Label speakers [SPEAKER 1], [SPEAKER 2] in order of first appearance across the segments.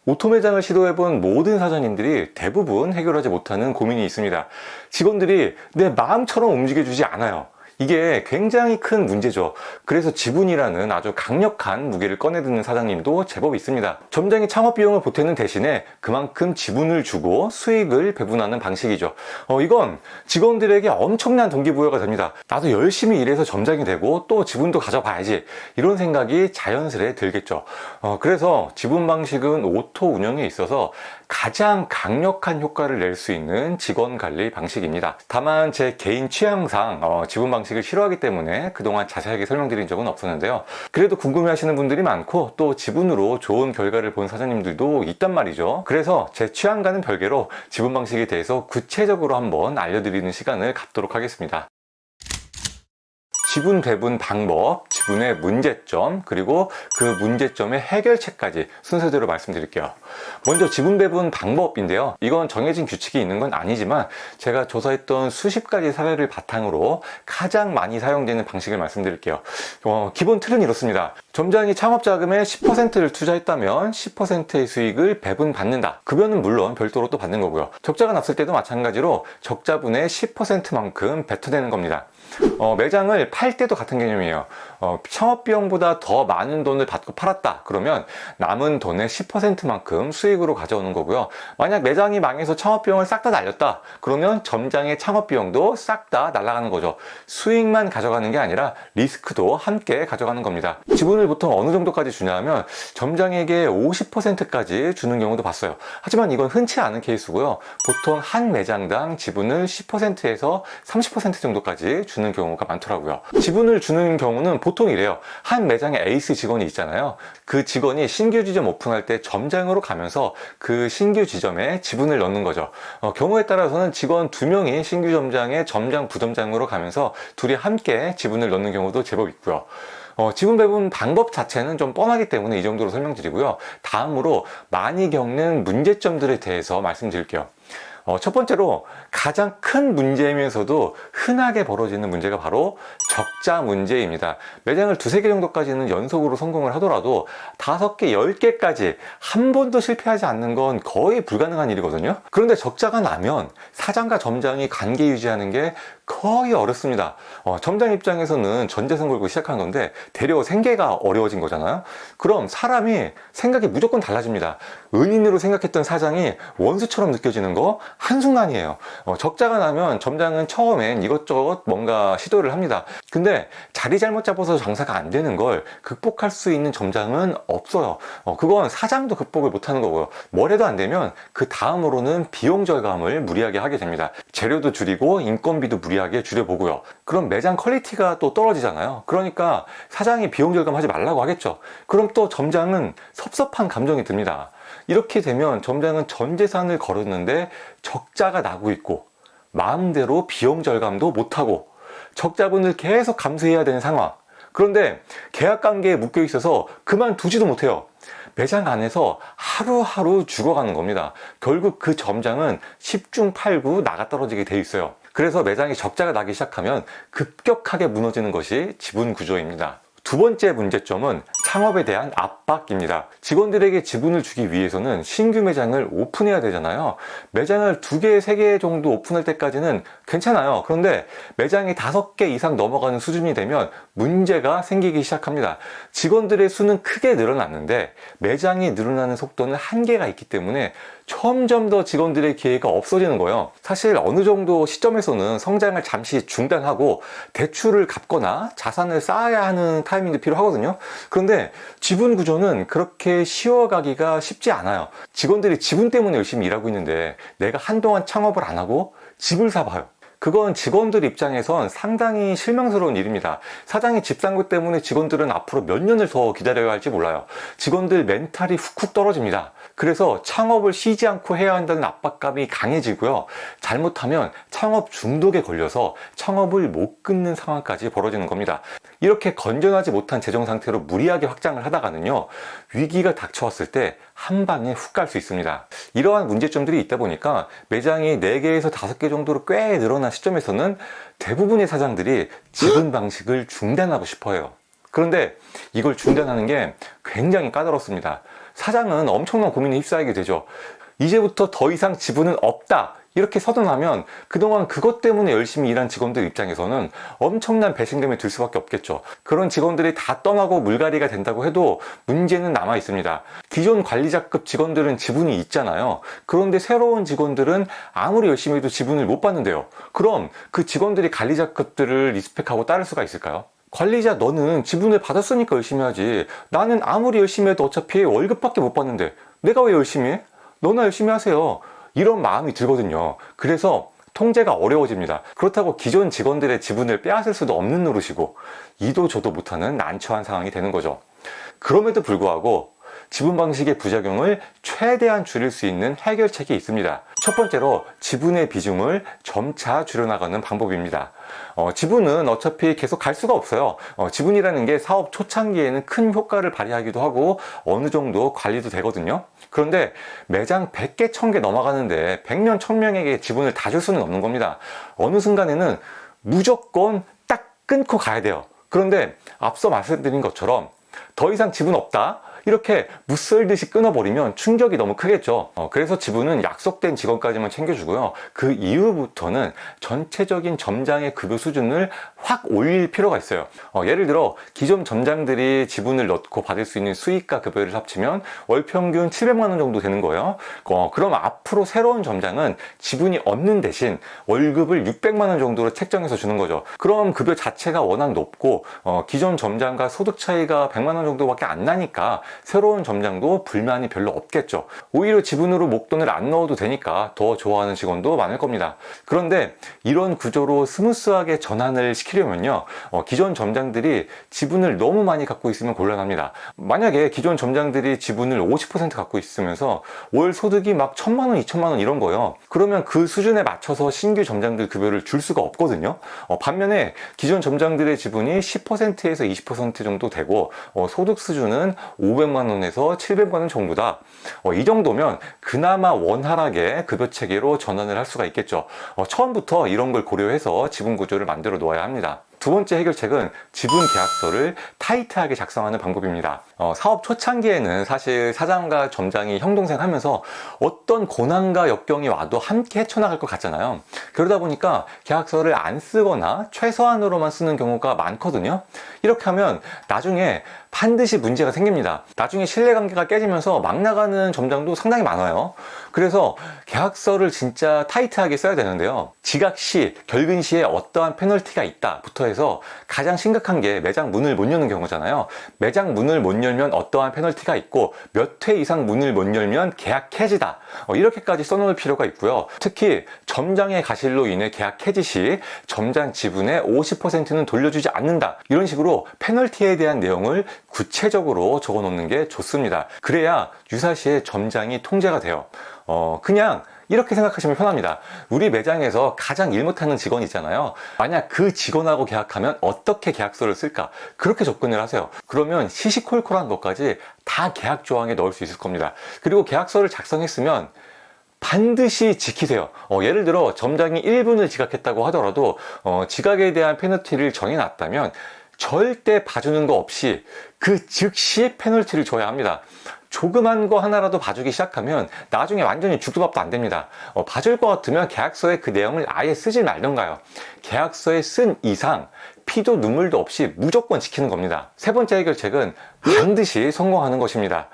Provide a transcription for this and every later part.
[SPEAKER 1] 오토 매장을 시도해본 모든 사장님들이 대부분 해결하지 못하는 고민이 있습니다. 직원들이 내 마음처럼 움직여주지 않아요. 이게 굉장히 큰 문제죠. 그래서 지분이라는 아주 강력한 무게를 꺼내드는 사장님도 제법 있습니다. 점장이 창업 비용을 보태는 대신에 그만큼 지분을 주고 수익을 배분하는 방식이죠. 이건 직원들에게 엄청난 동기부여가 됩니다. 나도 열심히 일해서 점장이 되고 또 지분도 가져봐야지, 이런 생각이 자연스레 들겠죠. 그래서 지분 방식은 오토 운영에 있어서 가장 강력한 효과를 낼 수 있는 직원 관리 방식입니다. 다만 제 개인 취향상 지분 방식을 싫어하기 때문에 그동안 자세하게 설명드린 적은 없었는데요. 그래도 궁금해 하시는 분들이 많고 또 지분으로 좋은 결과를 본 사장님들도 있단 말이죠. 그래서 제 취향과는 별개로 지분 방식에 대해서 구체적으로 한번 알려드리는 시간을 갖도록 하겠습니다. 지분 배분 방법, 지분의 문제점, 그리고 그 문제점의 해결책까지 순서대로 말씀드릴게요. 먼저 지분 배분 방법인데요. 이건 정해진 규칙이 있는 건 아니지만 제가 조사했던 수십 가지 사례를 바탕으로 가장 많이 사용되는 방식을 말씀드릴게요. 기본 틀은 이렇습니다. 점장이 창업 자금의 10%를 투자했다면 10%의 수익을 배분받는다. 급여는 물론 별도로 또 받는 거고요. 적자가 났을 때도 마찬가지로 적자분의 10%만큼 뱉어내는 겁니다. 매장을 팔 때도 같은 개념이에요. 창업비용보다 더 많은 돈을 받고 팔았다 그러면 남은 돈의 10%만큼 수익으로 가져오는 거고요. 만약 매장이 망해서 창업비용을 싹 다 날렸다 그러면 점장의 창업비용도 싹 다 날아가는 거죠. 수익만 가져가는 게 아니라 리스크도 함께 가져가는 겁니다. 지분을 보통 어느 정도까지 주냐면 점장에게 50%까지 주는 경우도 봤어요. 하지만 이건 흔치 않은 케이스고요. 보통 한 매장당 지분을 10%에서 30% 정도까지 주는 경우가 많더라고요. 지분을 주는 경우는 보통 이래요. 한 매장에 에이스 직원이 있잖아요. 그 직원이 신규 지점 오픈할 때 점장으로 가면서 그 신규 지점에 지분을 넣는 거죠. 경우에 따라서는 직원 2명이 신규 점장에 점장, 부점장으로 가면서 둘이 함께 지분을 넣는 경우도 제법 있고요. 지분 배분 방법 자체는 좀 뻔하기 때문에 이 정도로 설명드리고요. 다음으로 많이 겪는 문제점들에 대해서 말씀드릴게요. 첫 번째로 가장 큰 문제이면서도 흔하게 벌어지는 문제가 바로 적자 문제입니다. 매장을 2-3개 정도까지는 연속으로 성공을 하더라도 5개, 10개까지 한 번도 실패하지 않는 건 거의 불가능한 일이거든요. 그런데 적자가 나면 사장과 점장이 관계 유지하는 게 거의 어렵습니다. 점장 입장에서는 전 재산 걸고 시작한 건데 되려 생계가 어려워진 거잖아요. 그럼 사람이 생각이 무조건 달라집니다. 은인으로 생각했던 사장이 원수처럼 느껴지는 거 한순간이에요. 적자가 나면 점장은 처음엔 이것저것 뭔가 시도를 합니다. 근데 자리 잘못 잡아서 장사가 안 되는 걸 극복할 수 있는 점장은 없어요. 그건 사장도 극복을 못하는 거고요. 뭘 해도 안 되면 그 다음으로는 비용 절감을 무리하게 하게 됩니다. 재료도 줄이고 인건비도 무리하게 줄여보고요. 그럼 매장 퀄리티가 또 떨어지잖아요. 그러니까 사장이 비용 절감하지 말라고 하겠죠. 그럼 또 점장은 섭섭한 감정이 듭니다. 이렇게 되면 점장은 전 재산을 걸었는데 적자가 나고 있고 마음대로 비용 절감도 못하고 적자분을 계속 감수해야 되는 상황. 그런데 계약 관계에 묶여 있어서 그만두지도 못해요. 매장 안에서 하루하루 죽어가는 겁니다. 결국 그 점장은 10중 8구 나가 떨어지게 돼 있어요. 그래서 매장이 적자가 나기 시작하면 급격하게 무너지는 것이 지분 구조입니다. 두 번째 문제점은 창업에 대한 압박입니다. 직원들에게 지분을 주기 위해서는 신규 매장을 오픈해야 되잖아요. 매장을 2개, 3개 정도 오픈할 때까지는 괜찮아요. 그런데 매장이 5개 이상 넘어가는 수준이 되면 문제가 생기기 시작합니다. 직원들의 수는 크게 늘어났는데 매장이 늘어나는 속도는 한계가 있기 때문에 점점 더 직원들의 기회가 없어지는 거예요. 사실 어느 정도 시점에서는 성장을 잠시 중단하고 대출을 갚거나 자산을 쌓아야 하는 타이밍도 필요하거든요. 그런데 지분 구조는 그렇게 쉬워가기가 쉽지 않아요. 직원들이 지분 때문에 열심히 일하고 있는데 내가 한동안 창업을 안 하고 집을 사봐요. 그건 직원들 입장에선 상당히 실망스러운 일입니다. 사장이 집 산 것 때문에 직원들은 앞으로 몇 년을 더 기다려야 할지 몰라요. 직원들 멘탈이 훅훅 떨어집니다. 그래서 창업을 쉬지 않고 해야 한다는 압박감이 강해지고요. 잘못하면 창업 중독에 걸려서 창업을 못 끊는 상황까지 벌어지는 겁니다. 이렇게 건전하지 못한 재정 상태로 무리하게 확장을 하다가는요, 위기가 닥쳐왔을 때 한 방에 훅 갈 수 있습니다. 이러한 문제점들이 있다 보니까 매장이 4개에서 5개 정도로 꽤 늘어난 시점에서는 대부분의 사장들이 지분 방식을 중단하고 싶어 해요. 그런데 이걸 중단하는 게 굉장히 까다롭습니다. 사장은 엄청난 고민에 휩싸이게 되죠. 이제부터 더 이상 지분은 없다, 이렇게 선언하면 그동안 그것 때문에 열심히 일한 직원들 입장에서는 엄청난 배신감이 들 수밖에 없겠죠. 그런 직원들이 다 떠나고 물갈이가 된다고 해도 문제는 남아 있습니다. 기존 관리자급 직원들은 지분이 있잖아요. 그런데 새로운 직원들은 아무리 열심히 해도 지분을 못 받는데요. 그럼 그 직원들이 관리자급들을 리스펙하고 따를 수가 있을까요? 관리자 너는 지분을 받았으니까 열심히 하지. 나는 아무리 열심히 해도 어차피 월급밖에 못 받는데 내가 왜 열심히 해? 너나 열심히 하세요. 이런 마음이 들거든요. 그래서 통제가 어려워집니다. 그렇다고 기존 직원들의 지분을 빼앗을 수도 없는 노릇이고 이도 저도 못하는 난처한 상황이 되는 거죠. 그럼에도 불구하고 지분 방식의 부작용을 최대한 줄일 수 있는 해결책이 있습니다. 첫 번째로 지분의 비중을 점차 줄여나가는 방법입니다. 지분은 어차피 계속 갈 수가 없어요. 지분이라는 게 사업 초창기에는 큰 효과를 발휘하기도 하고 어느 정도 관리도 되거든요. 그런데 매장 100개, 1000개 넘어가는데 100명, 1000명에게 지분을 다 줄 수는 없는 겁니다. 어느 순간에는 무조건 딱 끊고 가야 돼요. 그런데 앞서 말씀드린 것처럼 더 이상 지분 없다, 이렇게 무썰듯이 끊어버리면 충격이 너무 크겠죠. 그래서 지분은 약속된 직원까지만 챙겨주고요. 그 이후부터는 전체적인 점장의 급여 수준을 확 올릴 필요가 있어요. 예를 들어 기존 점장들이 지분을 넣고 받을 수 있는 수익과 급여를 합치면 월 평균 700만 원 정도 되는 거예요. 그럼 앞으로 새로운 점장은 지분이 없는 대신 월급을 600만 원 정도로 책정해서 주는 거죠. 그럼 급여 자체가 워낙 높고 기존 점장과 소득 차이가 100만 원 정도밖에 안 나니까 새로운 점장도 불만이 별로 없겠죠. 오히려 지분으로 목돈을 안 넣어도 되니까 더 좋아하는 직원도 많을 겁니다. 그런데 이런 구조로 스무스하게 전환을 시키려면요, 기존 점장들이 지분을 너무 많이 갖고 있으면 곤란합니다. 만약에 기존 점장들이 지분을 50% 갖고 있으면서 월 소득이 막 1000만 원, 2000만 원 이런 거예요. 그러면 그 수준에 맞춰서 신규 점장들 급여를 줄 수가 없거든요. 반면에 기존 점장들의 지분이 10%에서 20% 정도 되고 소득 수준은 500만 원에서 700만 원 정도다. 이 정도면 그나마 원활하게 급여 체계로 전환을 할 수가 있겠죠. 처음부터 이런 걸 고려해서 지분 구조를 만들어 놓아야 합니다. 두 번째 해결책은 지분 계약서를 타이트하게 작성하는 방법입니다. 사업 초창기에는 사실 사장과 점장이 형동생 하면서 어떤 고난과 역경이 와도 함께 헤쳐나갈 것 같잖아요. 그러다 보니까 계약서를 안 쓰거나 최소한으로만 쓰는 경우가 많거든요. 이렇게 하면 나중에 반드시 문제가 생깁니다. 나중에 신뢰관계가 깨지면서 막 나가는 점장도 상당히 많아요. 그래서 계약서를 진짜 타이트하게 써야 되는데요. 지각 시, 결근 시에 어떠한 페널티가 있다부터 해서 가장 심각한 게 매장 문을 못 여는 경우잖아요. 매장 문을 못 열면 어떠한 페널티가 있고 몇 회 이상 문을 못 열면 계약 해지다. 이렇게까지 써놓을 필요가 있고요. 특히 점장의 가실로 인해 계약 해지 시 점장 지분의 50%는 돌려주지 않는다. 이런 식으로 페널티에 대한 내용을 구체적으로 적어 놓는 게 좋습니다. 그래야 유사시에 점장이 통제가 돼요. 그냥 이렇게 생각하시면 편합니다. 우리 매장에서 가장 일 못하는 직원 있잖아요. 만약 그 직원하고 계약하면 어떻게 계약서를 쓸까? 그렇게 접근을 하세요. 그러면 시시콜콜한 것까지 다 계약 조항에 넣을 수 있을 겁니다. 그리고 계약서를 작성했으면 반드시 지키세요. 예를 들어 점장이 1분을 지각했다고 하더라도 지각에 대한 페널티를 정해놨다면 절대 봐주는 거 없이 그 즉시 페널티를 줘야 합니다. 조그만 거 하나라도 봐주기 시작하면 나중에 완전히 죽도 밥도 안 됩니다. 봐줄 것 같으면 계약서에 그 내용을 아예 쓰지 말던가요. 계약서에 쓴 이상 피도 눈물도 없이 무조건 지키는 겁니다. 세 번째 해결책은 반드시 성공하는 것입니다.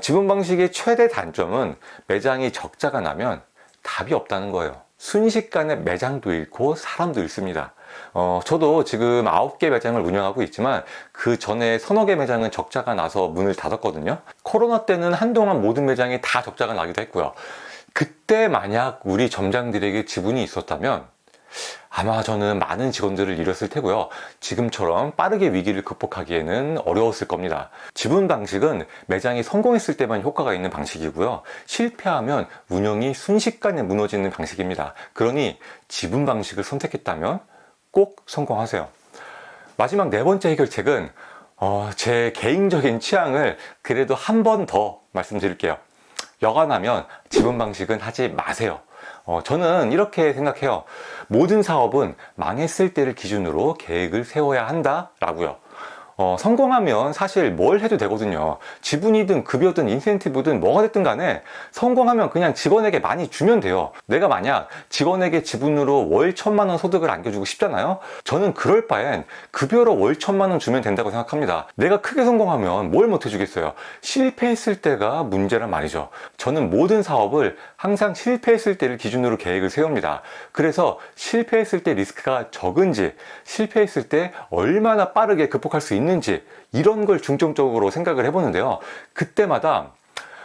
[SPEAKER 1] 지분 방식의 최대 단점은 매장이 적자가 나면 답이 없다는 거예요. 순식간에 매장도 잃고 사람도 잃습니다. 저도 지금 9개 매장을 운영하고 있지만 그 전에 서너 개 매장은 적자가 나서 문을 닫았거든요. 코로나 때는 한동안 모든 매장이 다 적자가 나기도 했고요. 그때 만약 우리 점장들에게 지분이 있었다면 아마 저는 많은 직원들을 잃었을 테고요. 지금처럼 빠르게 위기를 극복하기에는 어려웠을 겁니다. 지분 방식은 매장이 성공했을 때만 효과가 있는 방식이고요. 실패하면 운영이 순식간에 무너지는 방식입니다. 그러니 지분 방식을 선택했다면 꼭 성공하세요. 마지막 네 번째 해결책은 제 개인적인 취향을 그래도 한 번 더 말씀드릴게요. 여간하면 지분 방식은 하지 마세요. 저는 이렇게 생각해요. 모든 사업은 망했을 때를 기준으로 계획을 세워야 한다라고요. 성공하면 사실 뭘 해도 되거든요. 지분이든 급여든 인센티브든 뭐가 됐든 간에 성공하면 그냥 직원에게 많이 주면 돼요. 내가 만약 직원에게 지분으로 월 1,000만 원 소득을 안겨주고 싶잖아요. 저는 그럴 바엔 급여로 월 1,000만 원 주면 된다고 생각합니다. 내가 크게 성공하면 뭘 못 해주겠어요. 실패했을 때가 문제란 말이죠. 저는 모든 사업을 항상 실패했을 때를 기준으로 계획을 세웁니다. 그래서 실패했을 때 리스크가 적은지, 실패했을 때 얼마나 빠르게 극복할 수 있는지, 이런 걸 중점적으로 생각을 해보는데요. 그때마다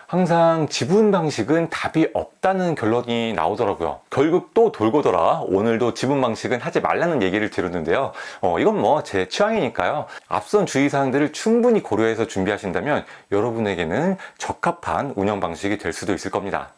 [SPEAKER 1] 항상 지분 방식은 답이 없다는 결론이 나오더라고요. 결국 또 돌고 돌아 오늘도 지분 방식은 하지 말라는 얘기를 들었는데요. 이건 뭐 제 취향이니까요. 앞선 주의사항들을 충분히 고려해서 준비하신다면 여러분에게는 적합한 운영 방식이 될 수도 있을 겁니다.